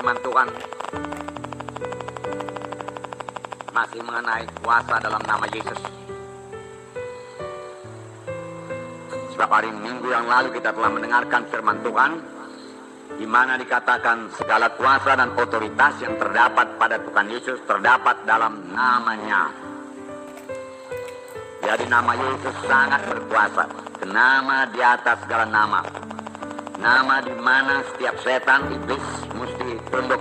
firman Tuhan masih mengenai kuasa dalam nama Yesus. Sebab hari Minggu yang lalu kita telah mendengarkan firman Tuhan di mana dikatakan segala kuasa dan otoritas yang terdapat pada Tuhan Yesus terdapat dalam namanya. Jadi nama Yesus sangat berkuasa. Nama di atas segala nama. Nama di mana setiap setan, iblis mesti tunduk.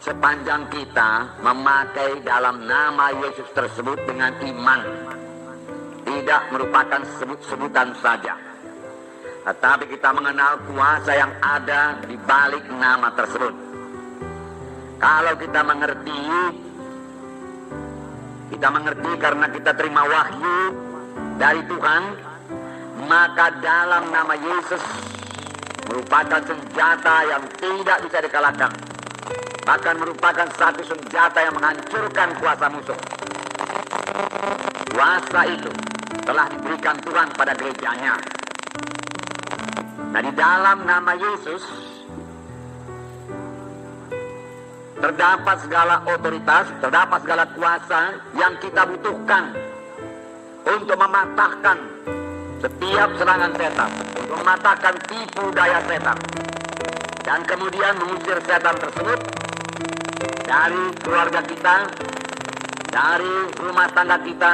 Sepanjang kita memakai dalam nama Yesus tersebut dengan iman, tidak merupakan sebut-sebutan saja, tetapi kita mengenal kuasa yang ada di balik nama tersebut. Kalau kita mengerti karena kita terima wahyu dari Tuhan, maka dalam nama Yesus merupakan senjata yang tidak bisa dikalahkan. Bahkan merupakan satu senjata yang menghancurkan kuasa musuh. Kuasa itu telah diberikan Tuhan pada gerejanya. Nah, di dalam nama Yesus terdapat segala otoritas, terdapat segala kuasa yang kita butuhkan untuk mematahkan setiap serangan setan, untuk mematahkan tipu daya setan, dan kemudian mengusir setan tersebut dari keluarga kita, dari rumah tangga kita,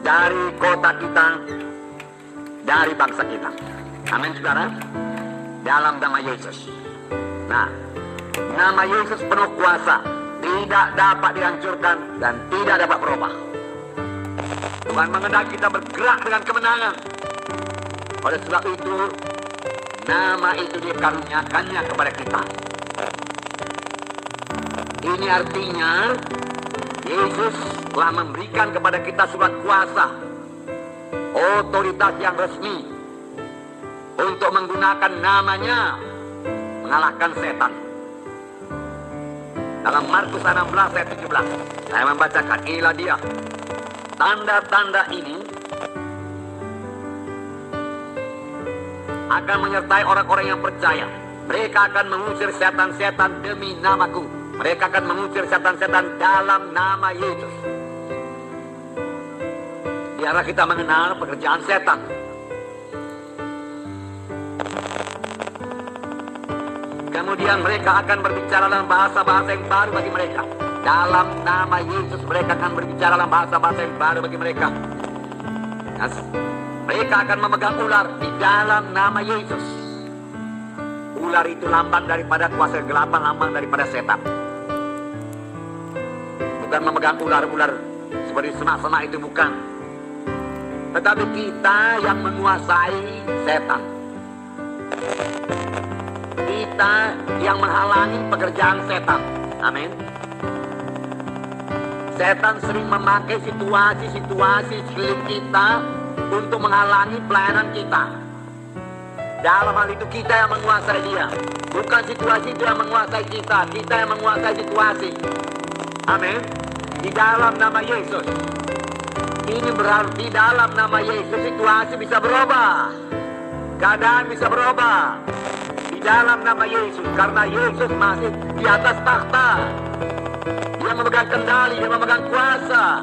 dari kota kita, dari bangsa kita. Amin, saudara. Dalam nama Yesus. Nah, nama Yesus penuh kuasa, tidak dapat dihancurkan dan tidak dapat berubah. Tuhan menghendaki kita bergerak dengan kemenangan. Oleh sebab itu, nama itu dikaruniakannya kepada kita. Ini artinya Yesus telah memberikan kepada kita surat kuasa, otoritas yang resmi untuk menggunakan namanya mengalahkan setan. Dalam Markus 16 ayat 17, saya membacakan, inilah dia. Tanda-tanda ini akan menyertai orang-orang yang percaya. Mereka akan mengusir setan-setan demi namaku. Mereka akan mengusir setan-setan dalam nama Yesus. Biarlah kita mengenal pekerjaan setan. Kemudian mereka akan berbicara dalam bahasa-bahasa yang baru bagi mereka. Dalam nama Yesus mereka akan berbicara dalam bahasa-bahasa yang baru bagi mereka. Mereka akan memegang ular di dalam nama Yesus. Ular itu lambang daripada kuasa kegelapan, lambang daripada setan. Bukan memegang ular-ular seperti semak-semak, itu bukan. Tetapi kita yang menguasai setan. Kita yang menghalangi pekerjaan setan. Amin. Setan sering memakai situasi-situasi sekeliling kita untuk menghalangi pelayanan kita. Dalam hal itu kita yang menguasai dia. Bukan situasi itu yang menguasai kita. Kita yang menguasai situasi. Amin. Di dalam nama Yesus. Ini berarti dalam nama Yesus situasi bisa berubah. Keadaan bisa berubah. Di dalam nama Yesus. Karena Yesus masih di atas takhta. Dia memegang kendali, dia memegang kuasa.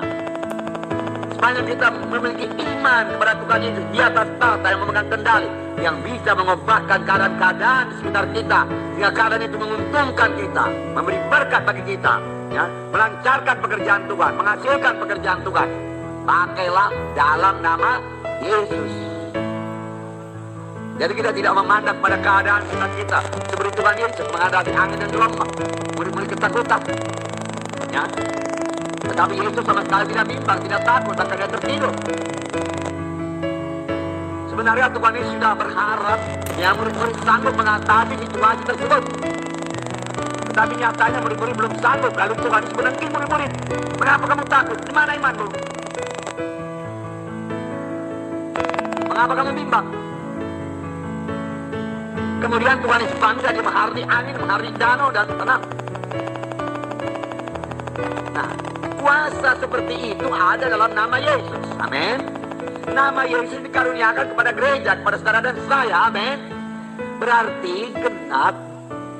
Sepanjang kita memiliki iman kepada Tuhan Yesus di atas tahta yang memegang kendali, yang bisa mengubahkan keadaan-keadaan di sekitar kita, sehingga keadaan itu menguntungkan kita, memberi berkat bagi kita, ya, melancarkan pekerjaan Tuhan, menghasilkan pekerjaan Tuhan. Pakailah dalam nama Yesus. Jadi kita tidak memandang pada keadaan sekitar kita seperti Tuhan Yesus menghadapi angin dan gelombang, mulai ketakutan. Ya. Tetapi Yesus sama sekali tidak bimbang, tidak takut, bahkan dia tertidur. Sebenarnya Tuhan Yesus sudah berharap yang murid-murid sanggup mengatasi situasi tersebut. Tetapi nyatanya murid-murid belum sanggup. Lalu Tuhan Yesus menengking murid-murid. Mengapa kamu takut? Di mana imanmu? Mengapa kamu bimbang? Kemudian Tuhan Yesus bangsa, dia menghardi angin, menghardi danau dan tenang. Nah, kuasa seperti itu ada dalam nama Yesus. Amin. Nama Yesus dikaruniakan kepada gereja, kepada saudara dan saya. Amin. Berarti genap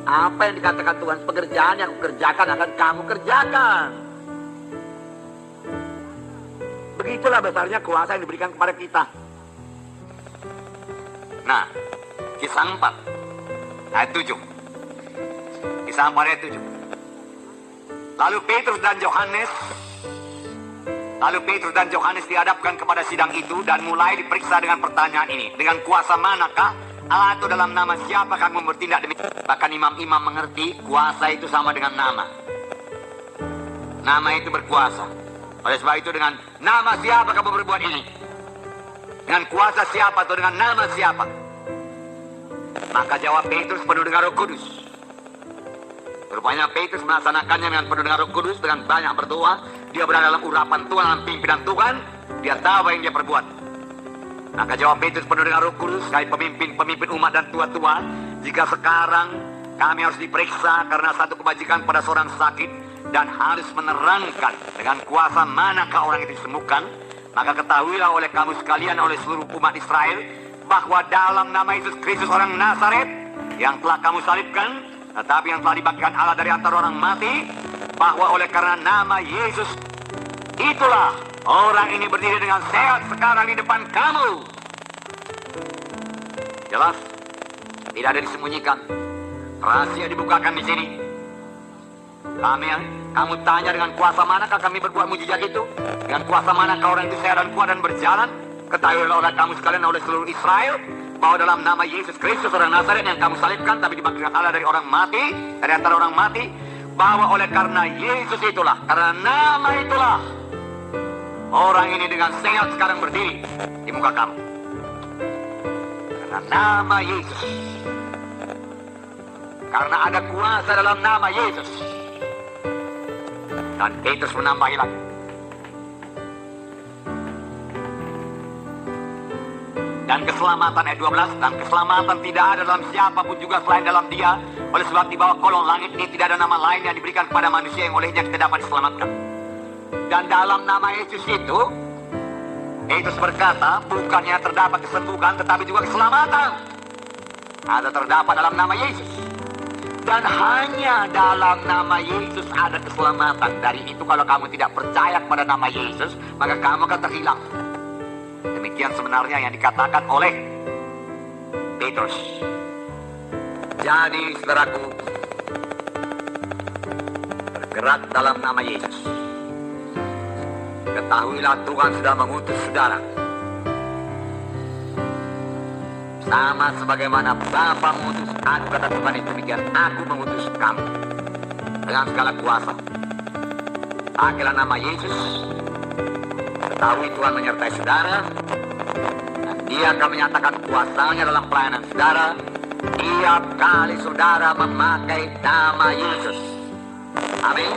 Apa yang dikatakan Tuhan, pekerjaan yang kukerjakan akan kamu kerjakan. Begitulah besarnya kuasa yang diberikan kepada kita. Nah, Kisah 4 ayat 7. Kisah 4 ayat 7. Lalu Petrus dan Yohanes dihadapkan kepada sidang itu dan mulai diperiksa dengan pertanyaan ini. Dengan kuasa manakah atau dalam nama siapa kamu bertindak demikian? Bahkan imam-imam mengerti kuasa itu sama dengan nama. Nama itu berkuasa. Oleh sebab itu dengan nama siapa kamu berbuat ini? Dengan kuasa siapa atau dengan nama siapa? Maka jawab Petrus penuh dengan Roh Kudus. Rupanya Petrus melaksanakannya dengan penuh dengan Roh Kudus, dengan banyak berdoa. Dia berada dalam urapan Tuhan, dalam pimpinan Tuhan. Dia tahu apa yang dia perbuat. Maka jawab Petrus penuh dengan Roh Kudus, hai pemimpin umat dan tua-tua, jika sekarang kami harus diperiksa karena satu kebajikan pada seorang sakit dan harus menerangkan dengan kuasa manakah orang itu disembuhkan, maka ketahuilah oleh kamu sekalian, oleh seluruh umat Israel, bahwa dalam nama Yesus Kristus orang Nazaret yang telah kamu salibkan, tetapi yang telah dibangkitkan Allah dari antara orang mati, bahwa oleh karena nama Yesus itulah orang ini berdiri dengan sehat sekarang di depan kamu. Jelas, tidak ada disembunyikan. Rahasia dibukakan di sini. Kamu tanya dengan kuasa manakah kami berbuat mujizat itu? Dengan kuasa manakah orang itu sehat dan kuat dan berjalan? Ketahuilah oleh kamu sekalian, oleh seluruh Israel, bahwa dalam nama Yesus Kristus orang Nazaret yang kamu salibkan tapi dibangkitkan Allah dari orang mati, dari antara orang mati, bahwa oleh karena Yesus itulah, karena nama itulah, orang ini dengan sehat sekarang berdiri di muka kamu. Karena nama Yesus. Karena ada kuasa dalam nama Yesus. Dan Petrus menambahi lagi. Dan keselamatan ayat 12. Dan keselamatan tidak ada dalam siapapun juga selain dalam dia. Oleh sebab di bawah kolong langit ini tidak ada nama lain yang diberikan kepada manusia yang olehnya kita dapat diselamatkan. Dan dalam nama Yesus itu, Petrus berkata, bukannya terdapat kesembuhan tetapi juga keselamatan. Ada terdapat dalam nama Yesus. Dan hanya dalam nama Yesus ada keselamatan. Dari itu kalau kamu tidak percaya kepada nama Yesus, maka kamu akan terhilang. Demikian sebenarnya yang dikatakan oleh Petrus. Jadi saudaraku, bergerak dalam nama Yesus. Ketahuilah Tuhan sudah mengutus saudara. Sama sebagaimana Bapa mengutus aku, kata Tuhan itu demikian, aku mengutus kamu dengan segala kuasa. Pakailah nama Yesus. Ketahui Tuhan menyertai saudara, dan Dia akan menyatakan kuasanya dalam pelayanan saudara tiap kali saudara memakai nama Yesus. Amin.